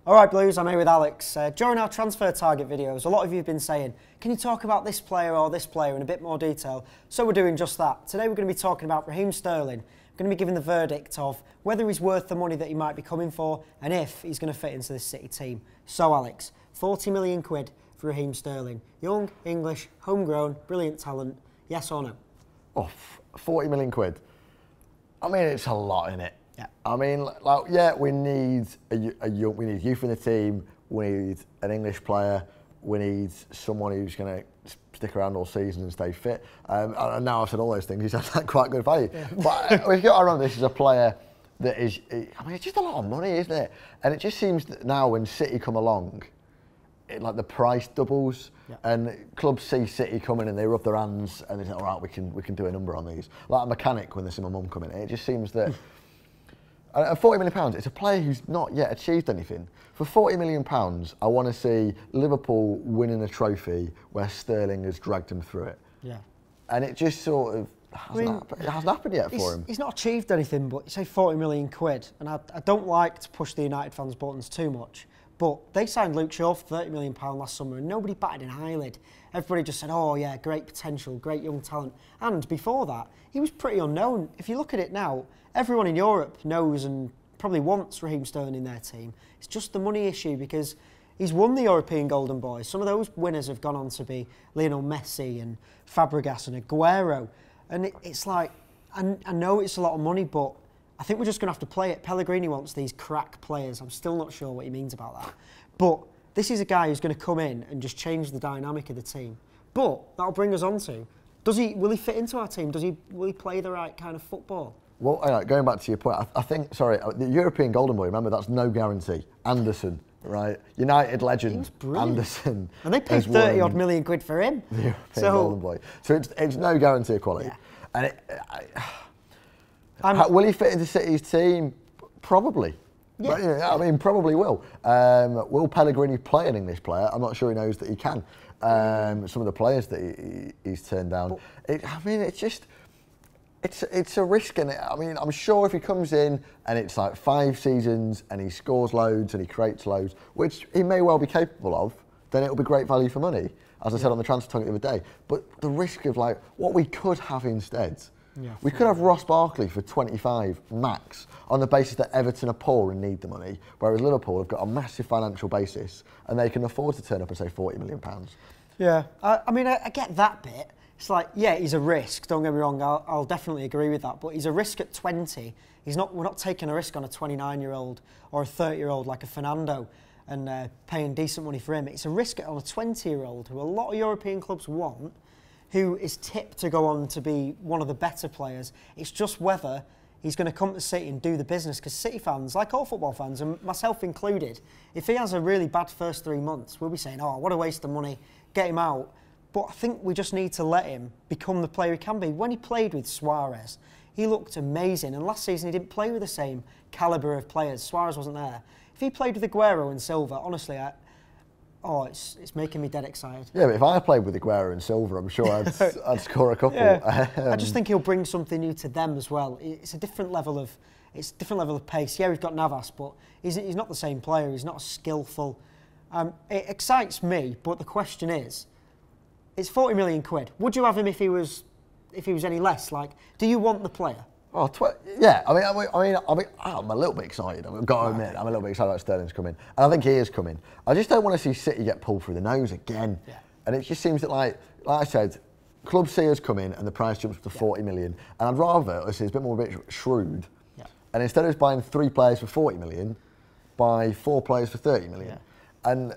All right, Blues, I'm here with Alex. During our transfer target videos, a lot of you have been saying, can you talk about this player or this player in a bit more detail? So we're doing just that. Today we're going to be talking about Raheem Sterling. We're going to be giving the verdict of whether he's worth the money that he might be coming for and if he's going to fit into this City team. So Alex, 40 million quid for Raheem Sterling. Young, English, homegrown, brilliant talent. Yes or no? Oh, 40 million quid. I mean, it's a lot, isn't it? Yeah. I mean, like, yeah, we need we need youth in the team. We need an English player. We need someone who's going to stick around all season and stay fit. And now I've said all those things. He's had quite good value. Yeah. But we've got to remember this is a player that is. I mean, it's just a lot of money, isn't it? And it just seems that now when City come along, like the price doubles, yeah. And clubs see City coming and they rub their hands and they say, all right, we can do a number on these. Like a mechanic when they see my mum coming. It just seems that. At £40 million, it's a player who's not yet achieved anything. For £40 million, I want to see Liverpool winning a trophy where Sterling has dragged them through it. Yeah. And it just sort of hasn't happened yet for him. He's not achieved anything, but you say 40 million quid, and I don't like to push the United fans' buttons too much, but they signed Luke Shaw for £30 million last summer and nobody batted an eyelid. Everybody just said, oh yeah, great potential, great young talent. And before that, he was pretty unknown. If you look at it now, everyone in Europe knows and probably wants Raheem Sterling in their team. It's just the money issue because he's won the European Golden Boy. Some of those winners have gone on to be Lionel Messi and Fabregas and Aguero. And it's like, I know it's a lot of money, but I think we're just going to have to play it. Pellegrini wants these crack players. I'm still not sure what he means about that. But this is a guy who's going to come in and just change the dynamic of the team. But that'll bring us on to, will he fit into our team? Will he play the right kind of football? Well, going back to your point, I think, sorry, the European Golden Boy, remember, that's no guarantee. Anderson, right? United legend, Anderson. And they paid 30 odd million quid for him. The European Golden Boy. So it's no guarantee of quality. Yeah. And will he fit into City's team? Probably. Yeah. But, I mean, probably will. Will Pellegrini play an English player? I'm not sure he knows that he can. Some of the players that he's turned down. It's a risk, and I mean, I'm sure if he comes in and it's like 5 seasons and he scores loads and he creates loads, which he may well be capable of, then it'll be great value for money, as I said on the transfer target the other day. But the risk of like what we could have instead, we could have Ross Barkley for 25 max on the basis that Everton are poor and need the money, whereas Liverpool have got a massive financial basis and they can afford to turn up and say £40 million. Yeah, I mean, I get that bit. It's like, yeah, he's a risk, don't get me wrong, I'll definitely agree with that, but he's a risk at 20. We're not taking a risk on a 29-year-old or a 30-year-old like a Fernando and paying decent money for him. It's a risk on a 20-year-old who a lot of European clubs want, who is tipped to go on to be one of the better players. It's just whether he's going to come to City and do the business, because City fans, like all football fans, and myself included, if he has a really bad first 3 months, we'll be saying, oh, what a waste of money, get him out. But I think we just need to let him become the player he can be. When he played with Suarez, he looked amazing. And last season, he didn't play with the same calibre of players. Suarez wasn't there. If he played with Aguero and Silva, honestly, it's making me dead excited. Yeah, but if I played with Aguero and Silva, I'm sure I'd score a couple. Yeah. I just think he'll bring something new to them as well. It's a different level of pace. Yeah, we've got Navas, but he's not the same player. He's not as skillful. It excites me, but the question is, it's 40 million quid. Would you have him if he was any less? Like, do you want the player? Oh, yeah. I mean, I'm a little bit excited. I've got to admit, I'm a little bit excited about Sterling's coming, and I think he is coming. I just don't want to see City get pulled through the nose again. Yeah. And it just seems that, like I said, clubs see us coming and the price jumps to 40 million, and I'd rather it's a bit more shrewd. Yeah. And instead of buying 3 players for 40 million, buy 4 players for 30 million, and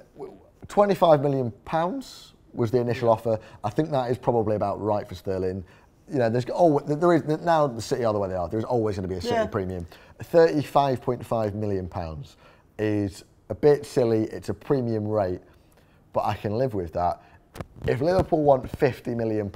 25 million pounds was the initial offer. I think that is probably about right for Sterling. You know, there is now the City are the way they are. There's always going to be a City premium. £35.5 million is a bit silly. It's a premium rate, but I can live with that. If Liverpool want £50 million,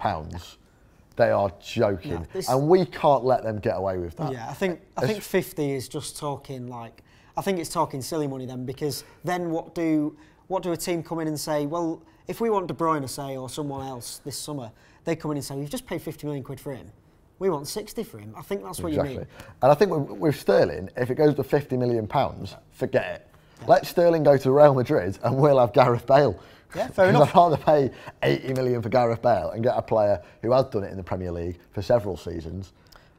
they are joking, and we can't let them get away with that. Yeah, I think 50 is just talking like, I think it's talking silly money then, because then what do a team come in and say, well, if we want De Bruyne, say, or someone else this summer, they come in and say, we've just paid 50 million quid for him. We want 60 for him. I think that's what you mean. And I think with Sterling, if it goes to £50 million, forget it. Let Sterling go to Real Madrid and we'll have Gareth Bale. Yeah, fair enough. I'd rather pay 80 million for Gareth Bale and get a player who has done it in the Premier League for several seasons.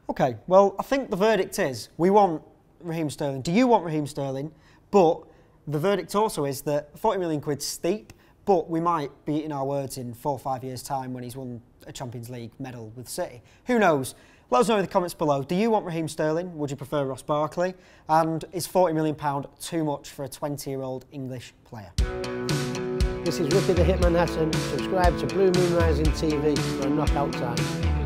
Okay, well, I think the verdict is we want Raheem Sterling. Do you want Raheem Sterling? But the verdict also is that 40 million quid's steep, but we might be eating our words in 4 or 5 years' time when he's won a Champions League medal with City. Who knows? Let us know in the comments below. Do you want Raheem Sterling? Would you prefer Ross Barkley? And is £40 million too much for a 20-year-old English player? This is Ricky the Hitman Hassan. Subscribe to Blue Moon Rising TV for a knockout time.